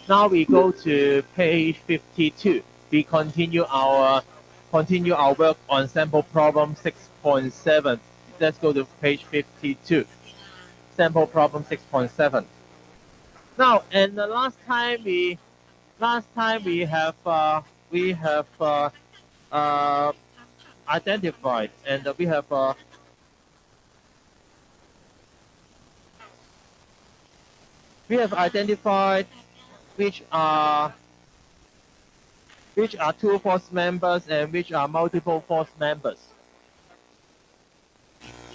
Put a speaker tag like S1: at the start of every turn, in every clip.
S1: Now we go to page 52. We continue our work on sample problem 6.7. Let's go to page 52. Sample problem 6.7. Now, and the last time we have identified and we have identified which are two force members and which are multiple force members.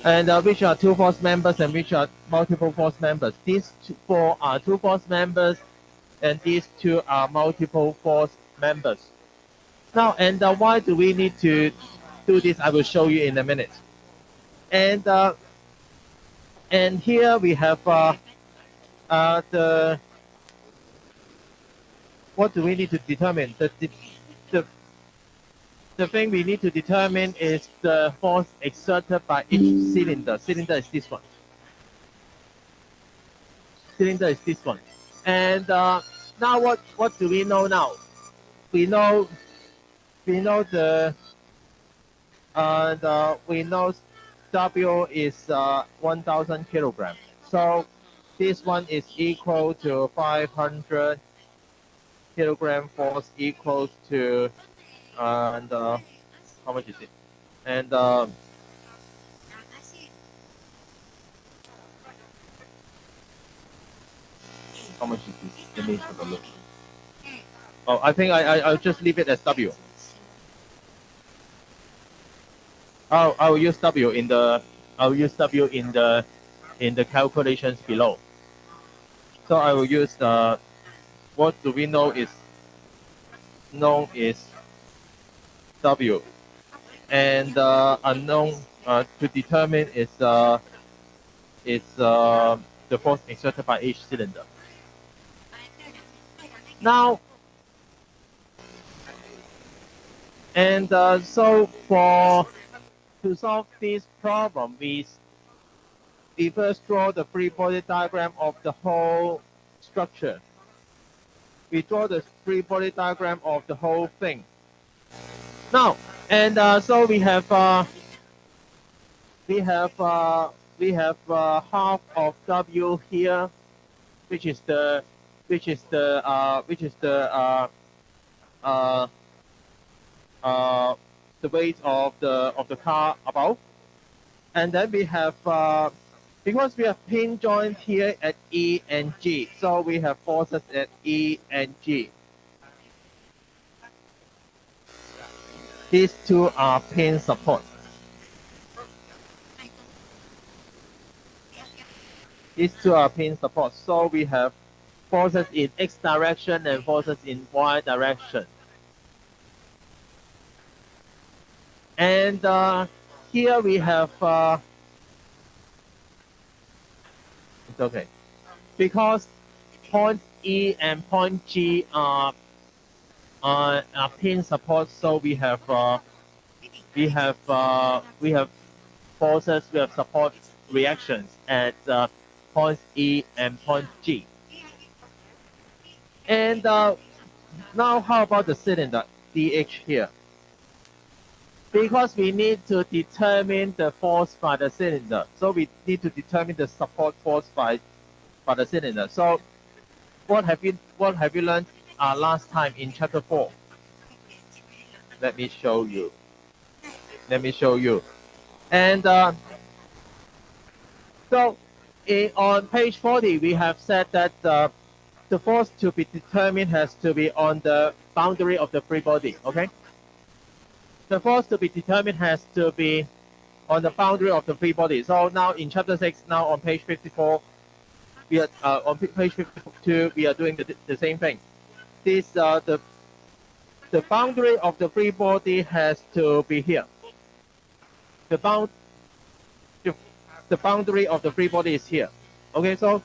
S1: And which are two force members and which are multiple force members. These four are two force members and these two are multiple force members. Now, and why do we need to do this? I will show you in a minute. And here we have what do we need to determine? The thing we need to determine is the force exerted by each cylinder. Cylinder is this one. Cylinder is this one. And now what do we know now? We know the we know W is 1,000 kilograms. So this one is equal to 500 kilogram force equals to and how much is it? And how much is this? Let me have a look. Oh, I think I'll just leave it as W. I will use W in the calculations below. So I will use what do we know is known is W, and unknown to determine is the force exerted by each cylinder. Now, and so to solve this problem, we first draw the free body diagram of the whole structure. We draw the free body diagram of the whole thing. Now, and so we have half of W here, which is the weight of the car above, and then we have because we have pin joint here at E and G, so we have forces at E and G. These two are pin supports. These two are pin supports. So we have forces in X direction and forces in Y direction. And here we have, it's okay. Because point E and point G are pin supports, so we have forces, we have support reactions at point E and point G. And now how about the cylinder DH here? Because we need to determine the force by the cylinder, so we need to determine the support force by the cylinder. So what have you learned last time in chapter 4? Let me show you. And so on page 40, we have said that the force to be determined has to be on the boundary of the free body, okay? The force to be determined has to be on the boundary of the free body. So now in chapter 6, now on page 54, we are on page 52, we are doing the same thing. This the boundary of the free body has to be here. The boundary of the free body is here. Okay, so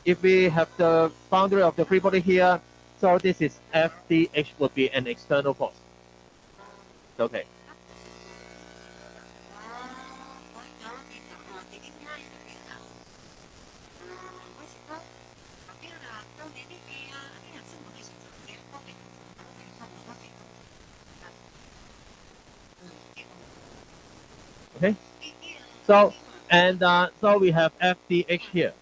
S1: if we have the boundary of the free body here, so this is FDH would be an external force. Okay. So, and so we have FDH here.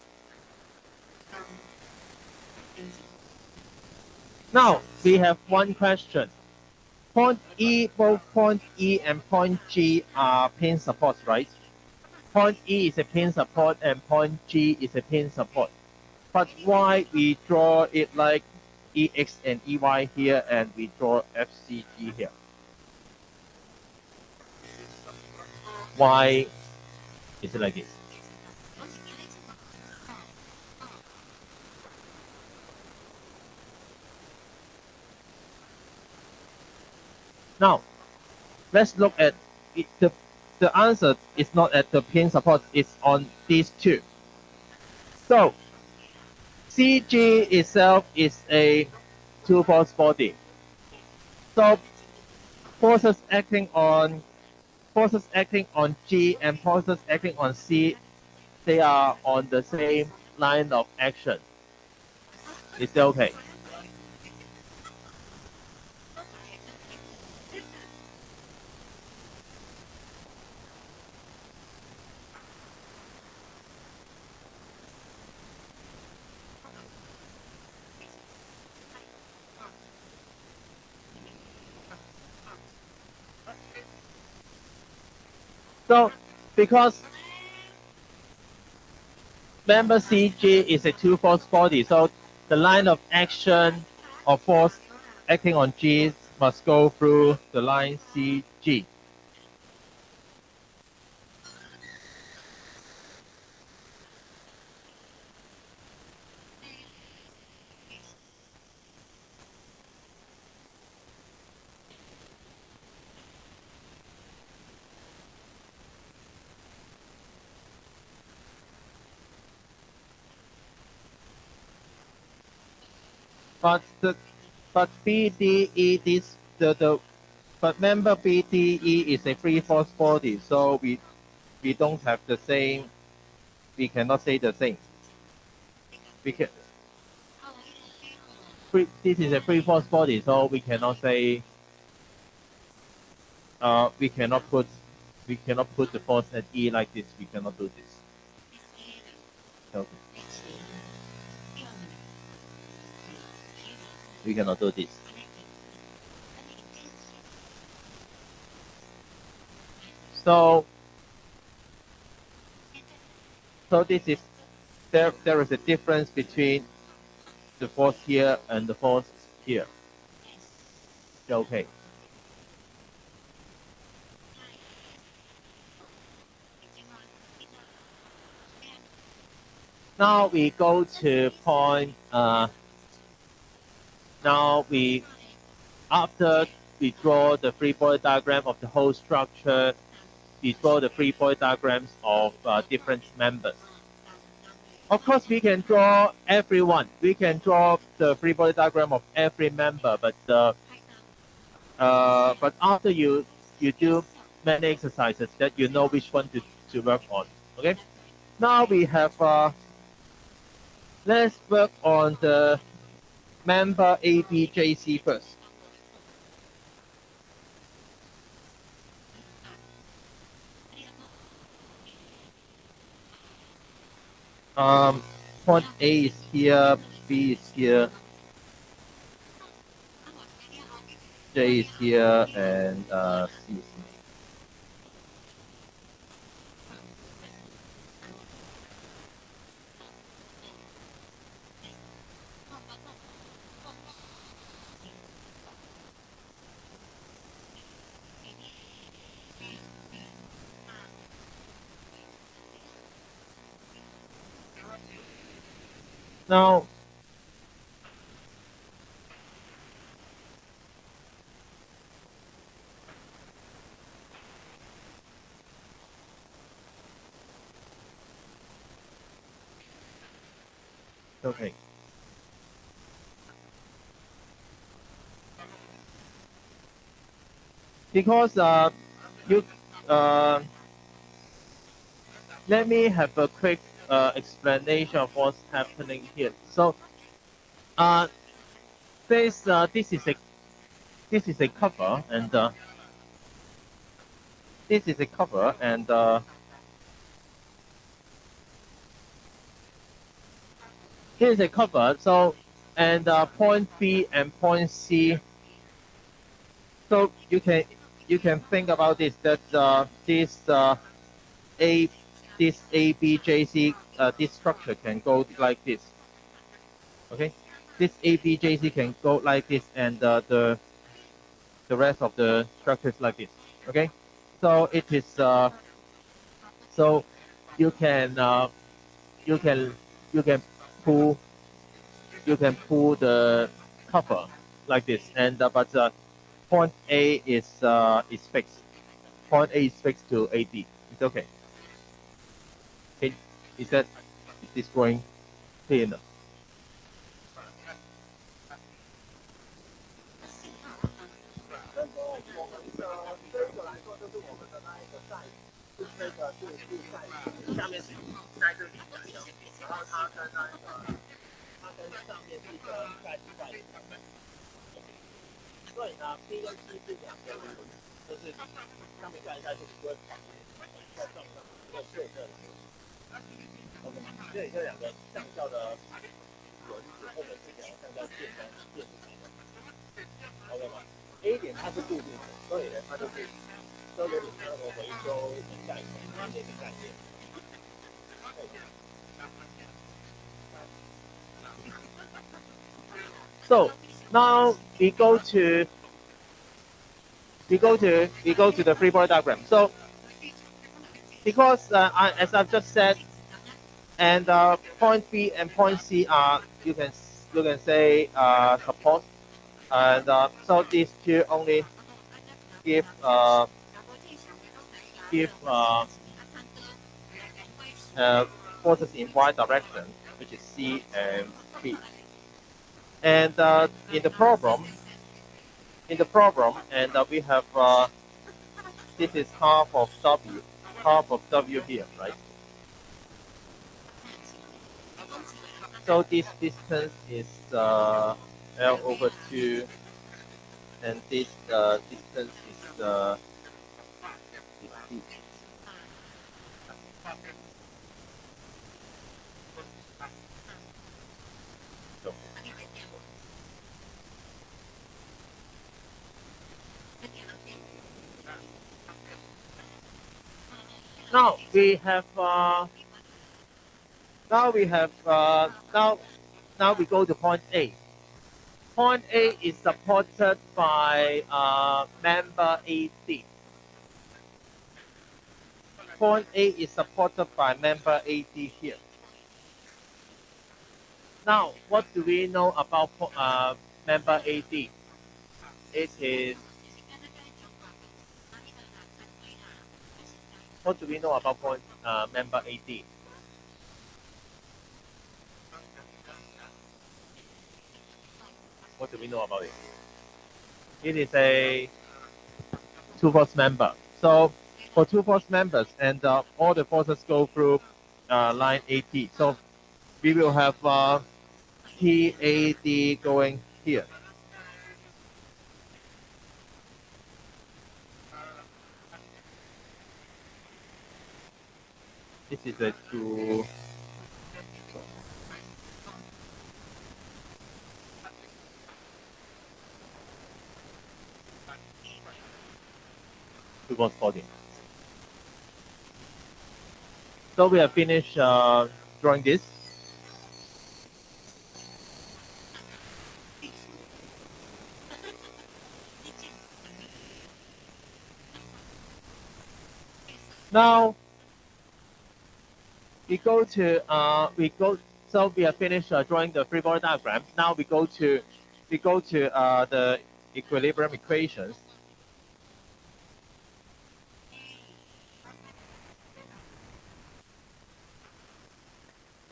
S1: Now, we have one question. Point E, both point E and point G are pin supports, right? Point E is a pin support and point G is a pin support. But why we draw it like EX and EY here and we draw FCG here? Why is it like this? Now, let's look at it. The answer is not at the pin support, it's on these two. So, CG itself is a two-force body. So, forces acting on G and forces acting on C, they are on the same line of action. Is that okay? So, because member CG is a two-force body, so the line of action of force acting on G must go through the line CG. But BDE but member BDE is a free force body, so we don't have the same. We cannot say the same. We can. This is a free force body, so we cannot say. We cannot put the force at E like this. We cannot do this. Okay. We cannot do this. So this is there is a difference between the force here and the force here. Okay. Now we go to point. Now after we draw the free body diagram of the whole structure, we draw the free body diagrams of different members. Of course, we can draw everyone. We can draw the free body diagram of every member, but after you do many exercises, that you know which one to work on. Okay. Now we have let's work on the member ABJC first. Point A is here, B is here, J is here, and C is here. Now, okay. Because you let me have a quick explanation of what's happening here. So, this is a cover, and this is a cover, and Here is a cover. So, and point B and point C. So you can think about this, that A this ABJC this structure can go like this. Okay, this ABJC can go like this, and the rest of the structures like this. Okay, so it is so you can you can you can pull the cover like this, and but point A is fixed. Point A is fixed to AD. It's okay. Okay, is this drawing clear enough? A 点它是固定的，所以呢，它就是这个它的回收的概念，这个概念。So now we go to the free body diagram. So because as I've just said, and point B and point C are you can say support, and so these two only give forces in y direction, which is C and B. And in the problem, and we have this is half of W here, right? So this distance is L over 2, and this distance is D. So, now we have now we go to point A. Point A is supported by member AD. Point A is supported by member AD here. Now, what do we know about member AD? It is. What do we know about member AD? What do we know about it? It is a two-force member. So for two-force members, and all the forces go through line AT. So we will have TAD going here. This is a two. Two-force body. So we have finished drawing this. Now we go to so we have finished drawing the free body diagram. Now we go to the equilibrium equations.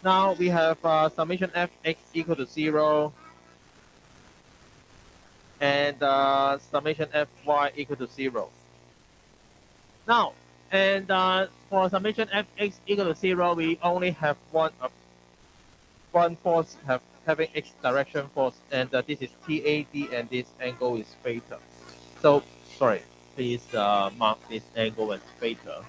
S1: Now we have summation fx equal to 0, and summation fy equal to 0. Now, and for summation fx equal to 0, we only have one force having x direction force, and this is TAD, and this angle is theta. So, sorry, please mark this angle as theta.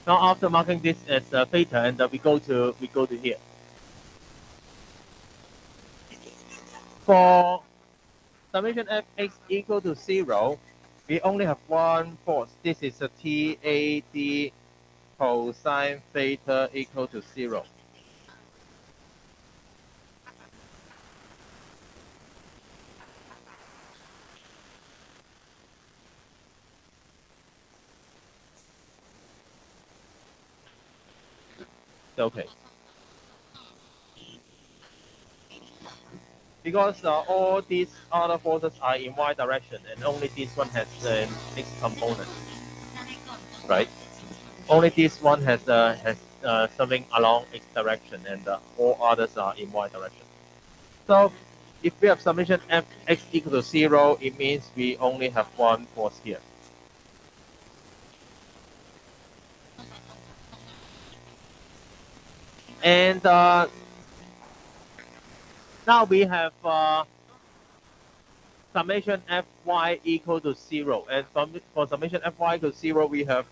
S1: Now after marking this as theta, and we go to here. For summation fx equal to 0, we only have one force. This is a TAD cosine theta equal to 0. Okay. Because all these other forces are in y direction, and only this one has the x component, right? Only this one has something along x direction, and all others are in y direction. So if we have summation fx equal to 0, it means we only have one force here. And now we have summation fy equal to 0. And for summation fy equal to 0, we have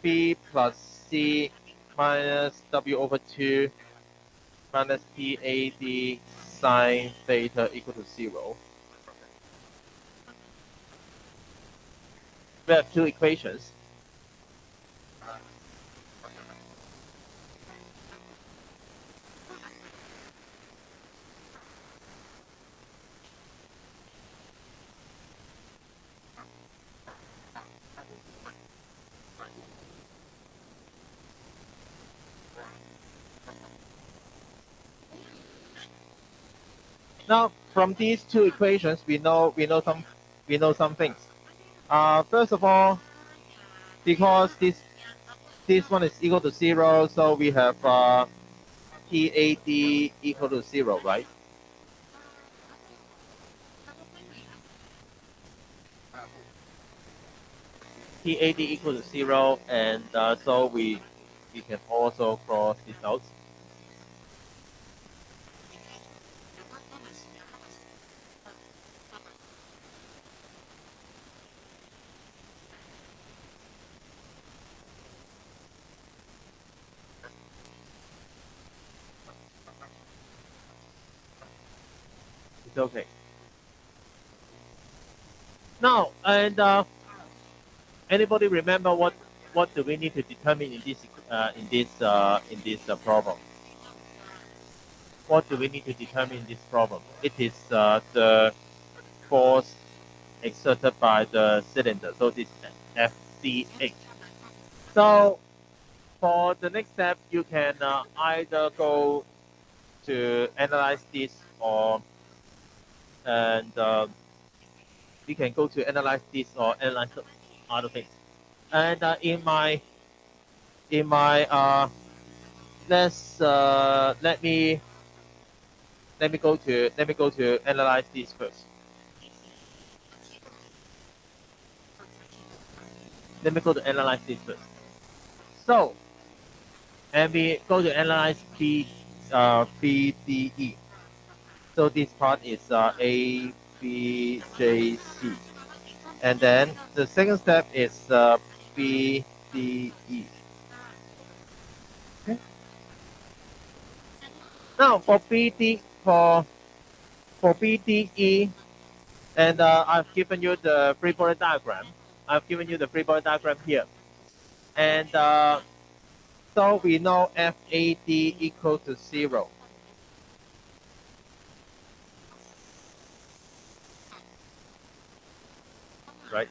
S1: b plus c minus w over 2 minus TAD sine theta equal to 0. We have two equations. Now, from these two equations, we know some things. First of all, because this one is equal to 0, so we have TAD equal to 0, right? TAD equal to 0, and so we can also cross this out. It's okay. Now, and anybody remember what do we need to determine in this problem? What do we need to determine in this problem? It is the force exerted by the cylinder. So this is FCH. So for the next step, you can either go to analyze this, or and you can go to analyze this or analyze other things. And in my let me go to analyze this first. Let me go to analyze this first. So, and we go to analyze BDE. So this part is A, B, J, C. And then the second step is BDE. Okay. Now for BDE, and I've given you the free body diagram. I've given you the free body diagram here. And so we know FAD equal to 0. Right?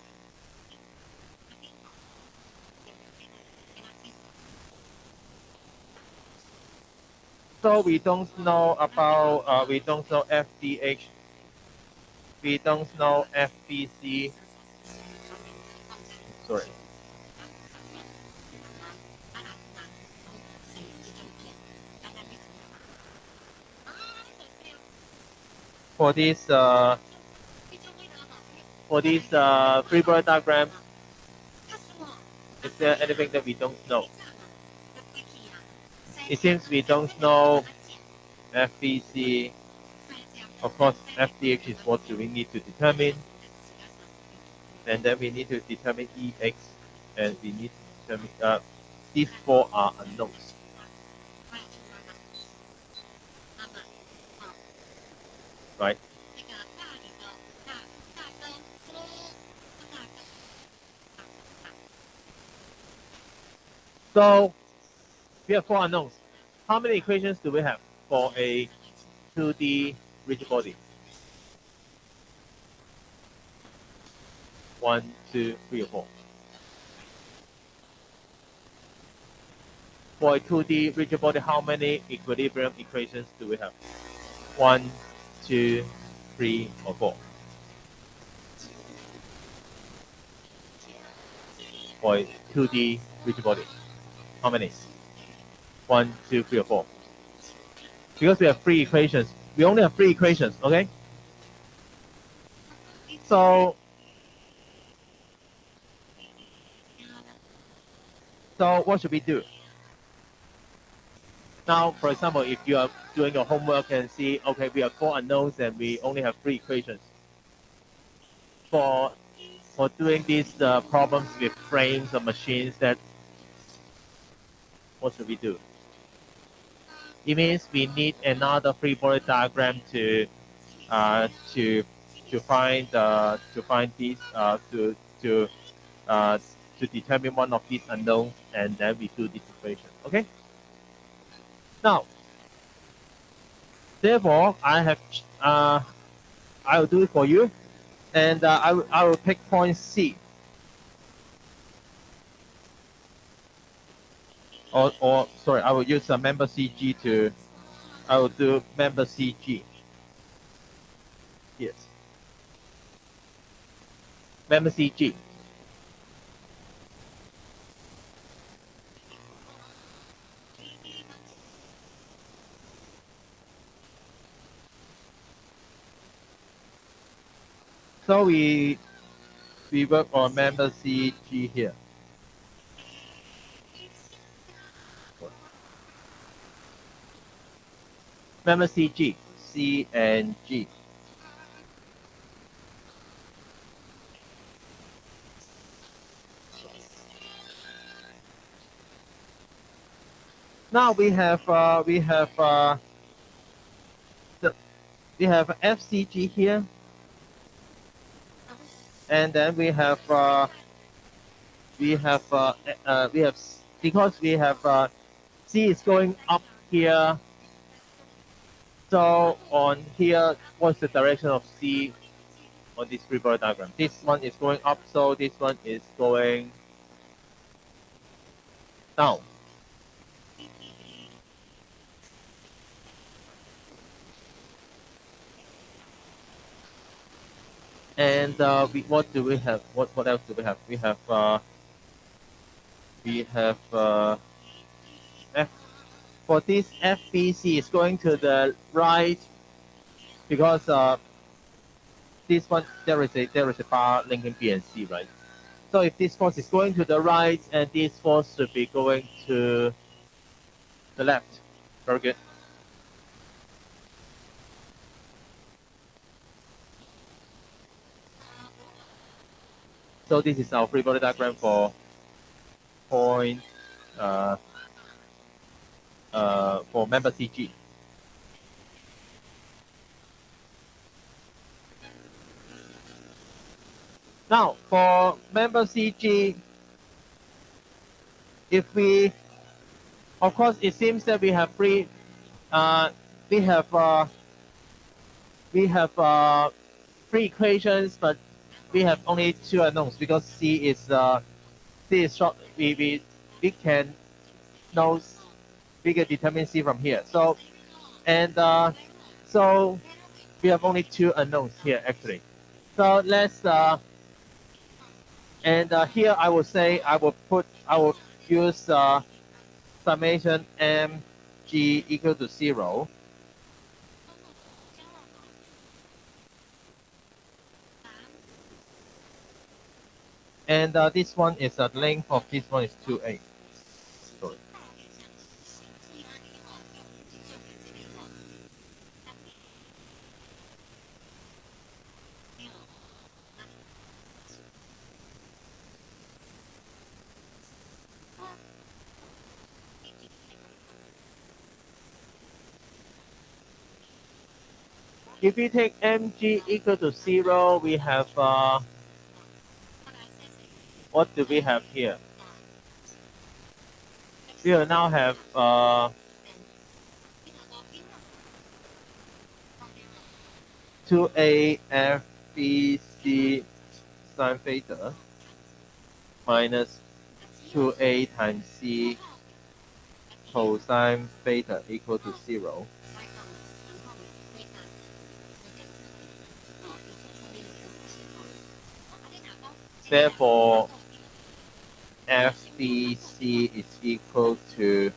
S1: So we don't know about, we don't know FDH. We don't know FBC. Sorry. For this free body diagram, is there anything that we don't know? It seems we don't know FBC Of course, FDH is what do we need to determine. And then we need to determine EX, and we need to determine, these four are unknowns. Right? So we have four unknowns. How many equations do we have for a 2D rigid body? 1, 2, 3, or 4. For a 2D rigid body, how many equilibrium equations do we have? 1, 2, 3, or 4. For a 2D rigid body, how many? 1, 2, 3, or 4. Because we have three equations. We only have three equations, okay? So what should we do? Now, for example, if you are doing your homework and see, okay, we have four unknowns and we only have three equations. For doing these problems with frames or machines, that what should we do? It means we need another free body diagram to find these to determine one of these unknowns, and then we do this equation. Okay. Now, therefore, I will do it for you, and I will pick point C. Or sorry, I will use a member CG to. I will do member CG. Yes. Member CG. So we work on member CG here. Member CG, C and G. Now we have FCG here, and then we have because we have C is going up here. So on here, what's the direction of C on this free body diagram? This one is going up, so this one is going down. And what do we have? What else do we have? We have F. For this FBC is going to the right because this one there is a bar linking B and C, right? So if this force is going to the right, and this force should be going to the left. Very good. So this is our free body diagram for point for member CG. Now for member CG, if we, of course, it seems that we have three equations, but we have only two unknowns because C is short. We can determine C from here. So so we have only two unknowns here actually. So let's here I will say I will use summation mg equal to 0. And this one is the length of this one is 2a. Sorry. If we take mg equal to 0, we have, what do we have here? We will now have 2a FBC sine theta minus 2a times c cosine theta equal to 0. Therefore, FBC is equal to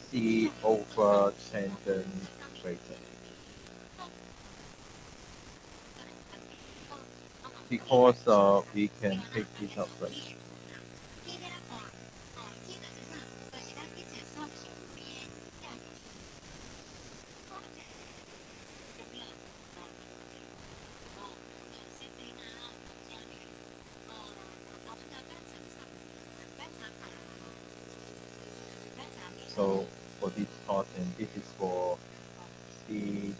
S1: C over tangent theta. Because we can take this up first. So for this part, and this is for CG.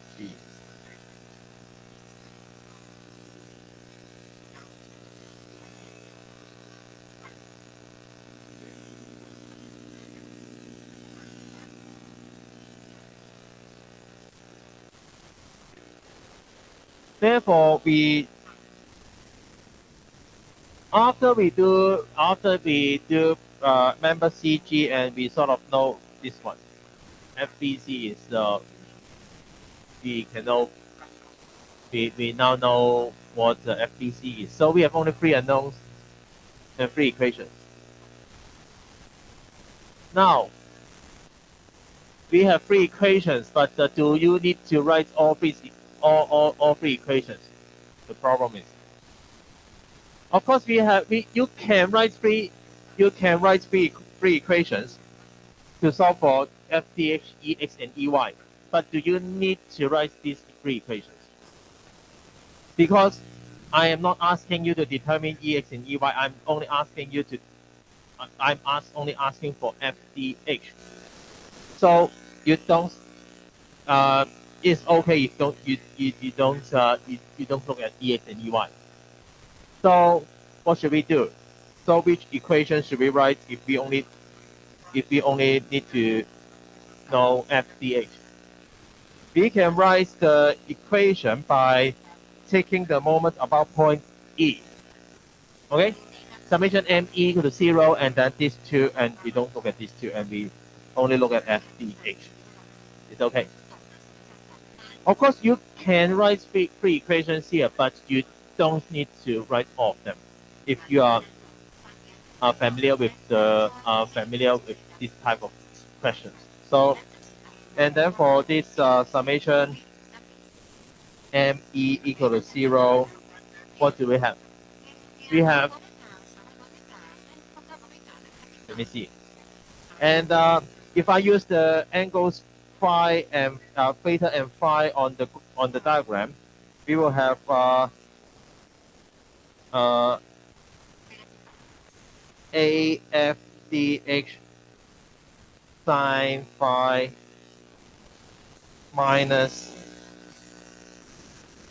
S1: Therefore, after we do member CG, and we sort of know this one. FBC is we now know what the FBC is. So we have only 3 unknowns and 3 equations. Now we have 3 equations, but do you need to write all 3 equations? The problem is, of course, you can write three equations to solve for FDH, EX, and EY. But do you need to write these 3 equations? Because I am not asking you to determine EX and EY. I'm only asking for FDH. So you don't. It's okay if you don't look at EX and EY. So what should we do? So which equation should we write if we only need to know FDH? We can write the equation by taking the moment about point E. Okay? Summation ME equal to 0, and then these 2, and we don't look at these 2, and we only look at FDH. It's okay. Of course, you can write three equations here, but you don't need to write all of them if you are familiar with this type of questions. So, and then for this summation ME equal to 0, what do we have? We have, let me see. And if I use the angles phi and theta and phi on the diagram, we will have AFDH sine phi minus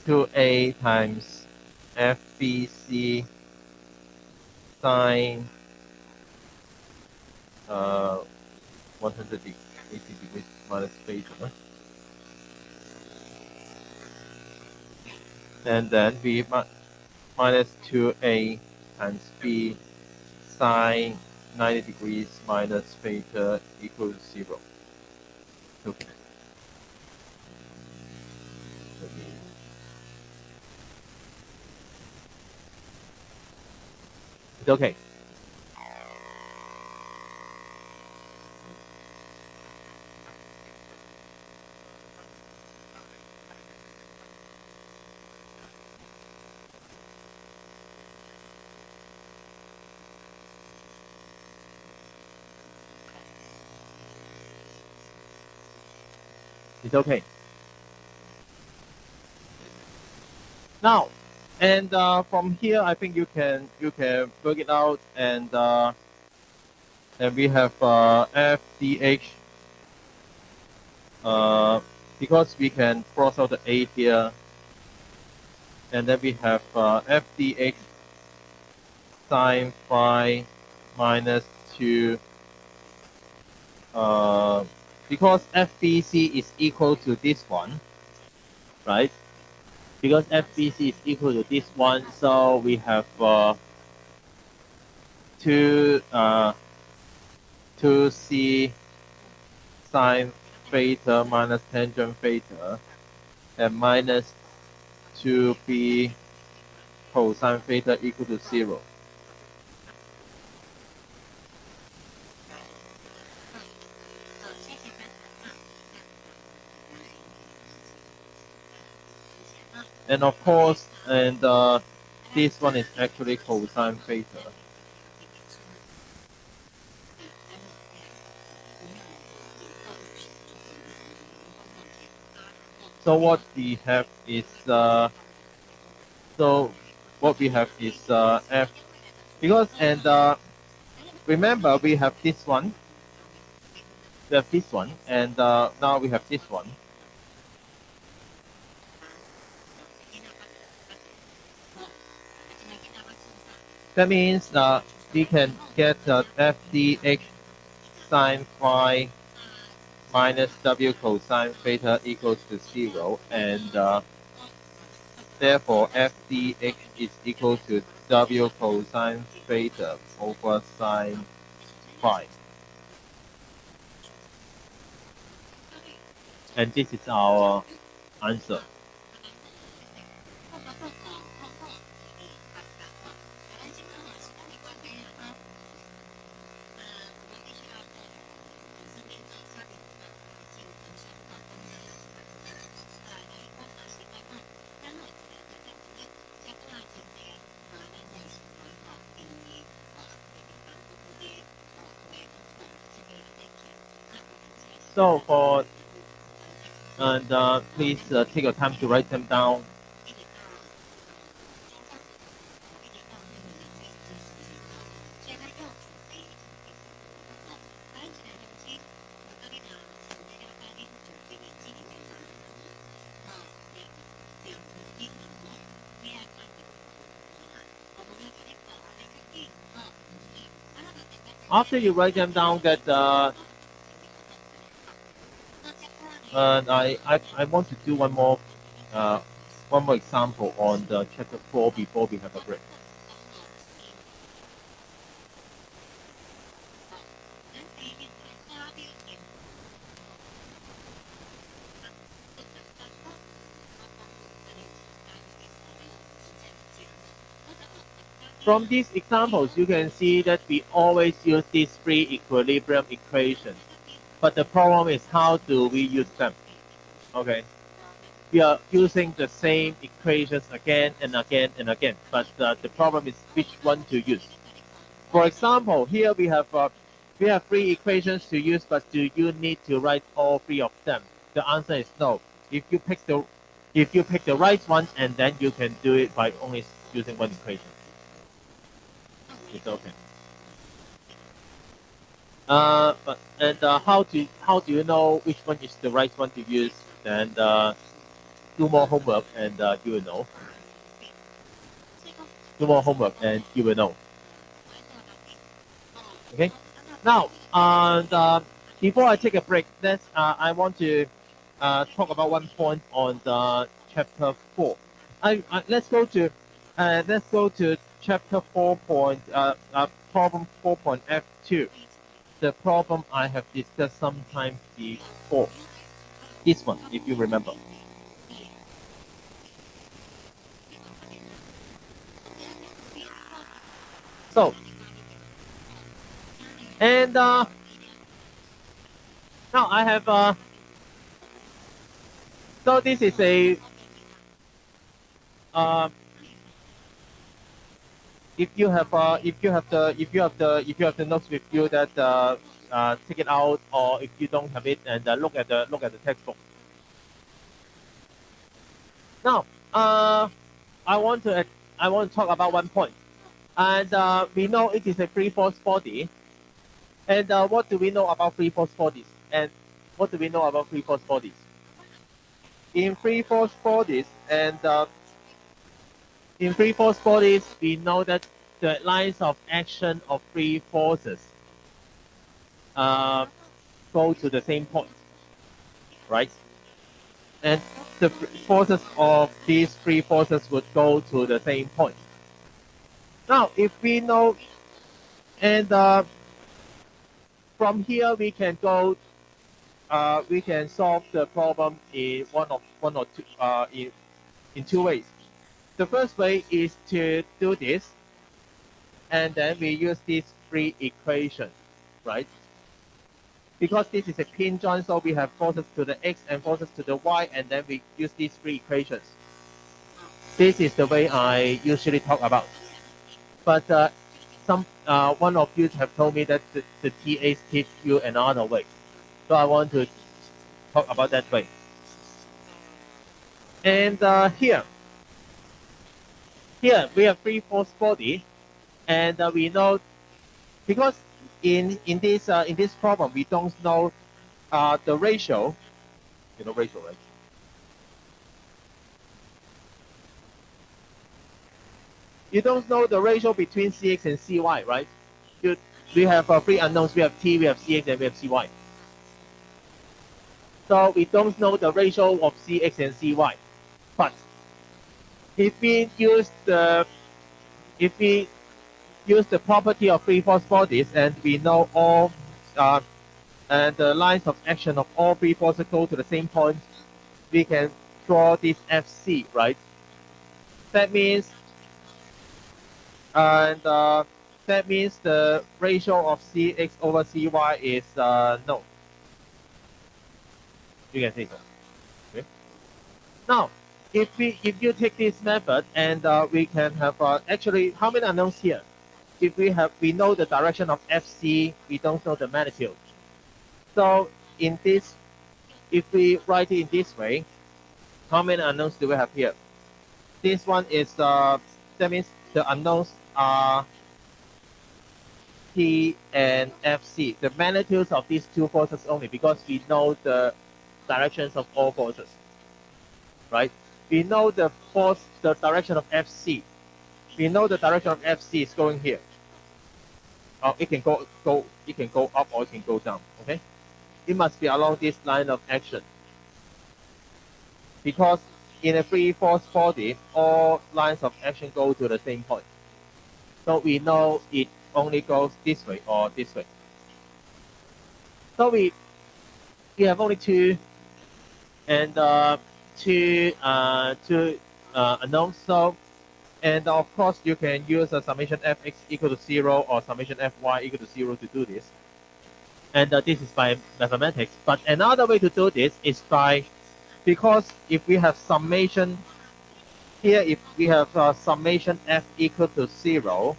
S1: 2a times FBC sine 180 degrees minus theta. And then we minus 2a times b sine 90 degrees minus theta equals 0. Okay. It's okay. It's okay. Now, and from here, I think you can work it out, and we have FDH because we can cross out the A here, and then we have FDX sine phi minus 2, because FBC is equal to this one, right? Because FBC is equal to this one, so we have 2C sine theta minus tangent theta, and minus 2B cosine theta equal to 0. And of course, and this one is actually cosine theta. So what we have is F, because, and remember we have this one, and now we have this one. That means we can get FDX sine phi minus W cosine theta equals to 0, and therefore FDX is equal to W cosine theta over sine phi. And this is our answer. So for, and please take your time to write them down. After you write them down, that and I want to do one more example on the chapter 4 before we have a break. From these examples, you can see that we always use these three equilibrium equations. But the problem is, how do we use them? Okay. We are using the same equations again and again and again. But the problem is which one to use. For example, here we have three equations to use, but do you need to write all three of them? The answer is no. If you pick the right one, and then you can do it by only using one equation. It's okay. How do you know which one is the right one to use? And do more homework, and you will know. Do more homework, and you will know. Okay. Now, before I take a break, I want to talk about one point on the chapter 4. Let's go to chapter 4 problem 4.F2. The problem I have discussed sometime before. This one, if you remember. So, and now I have so this is a if you have the notes with you, that take it out, or if you don't have it, and look at the textbook. Now I want to talk about one point, and we know it is a free force body. And what do we know about free force bodies? And what do we know about free force bodies? in free force bodies, and in free force bodies, we know that the lines of action of free forces go to the same point, right? And the forces of these free forces would go to the same point. Now, if we know, and from here we can go, we can solve the problem in one or two, in two ways. The first way is to do this, and then we use this free equation, right? Because this is a pin joint, so we have forces to the x and forces to the y, and then we use these three equations. This is the way I usually talk about. But one of you have told me that the TAs teach you another way. So I want to talk about that way. And here we have free force body, and we know, because in this problem we don't know the ratio. You know ratio, right? You don't know the ratio between Cx and Cy, right? We have three unknowns. We have T, we have Cx, and we have Cy. So we don't know the ratio of Cx and Cy. But if we use the property of free force bodies, and we know all and the lines of action of all free forces go to the same point, we can draw this Fc, right? That means, and that means the ratio of Cx over Cy is no. You can see so. Okay. Now, if you take this method, and we can have actually, how many unknowns here? If we know the direction of Fc, we don't know the magnitude. So in this, if we write it in this way, how many unknowns do we have here? This one is that means the unknowns are T and Fc. The magnitudes of these two forces only, because we know the directions of all forces, right? We know the direction of Fc. We know the direction of Fc is going here. It can go up or it can go down. Okay, it must be along this line of action, because in a free force body, all lines of action go to the same point. So we know it only goes this way or this way. So we have only two unknowns. So, and of course you can use a summation fx equal to 0 or summation fy equal to 0 to do this. And this is by mathematics. But another way to do this is by, because if we have summation here, if we have summation f equal to 0,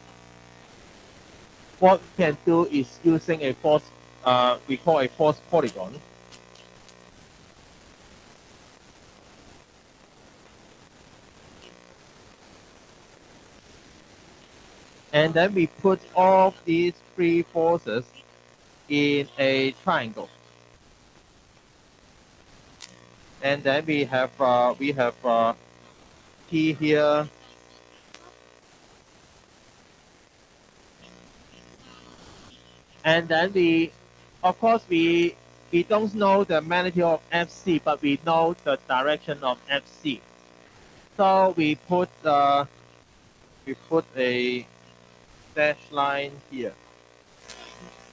S1: what we can do is using a force, we call a force polygon. And then we put all these three forces in a triangle. And then we have T here, and then of course we don't know the magnitude of Fc, but we know the direction of Fc. So we put a dash line here.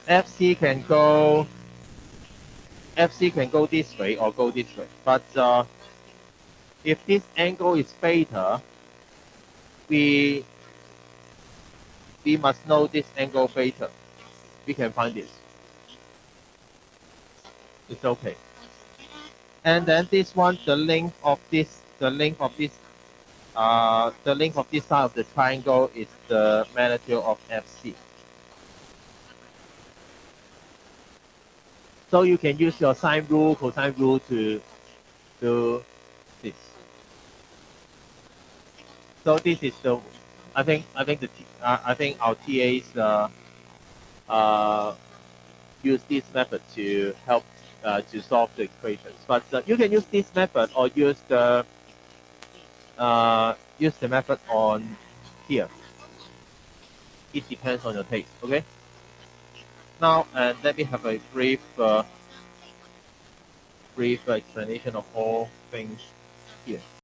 S1: Fc can go this way or go this way. But if this angle is theta, we must know this angle theta. We can find this. It's okay. And then this one, the length of this side of the triangle is the magnitude of Fc. So you can use your sine rule, cosine rule to do this. So this is the, I think our TAs use this method to help to solve the equations. But you can use this method or use the method on here. It depends on your taste. Okay. Now, and let me have a brief explanation of all things here.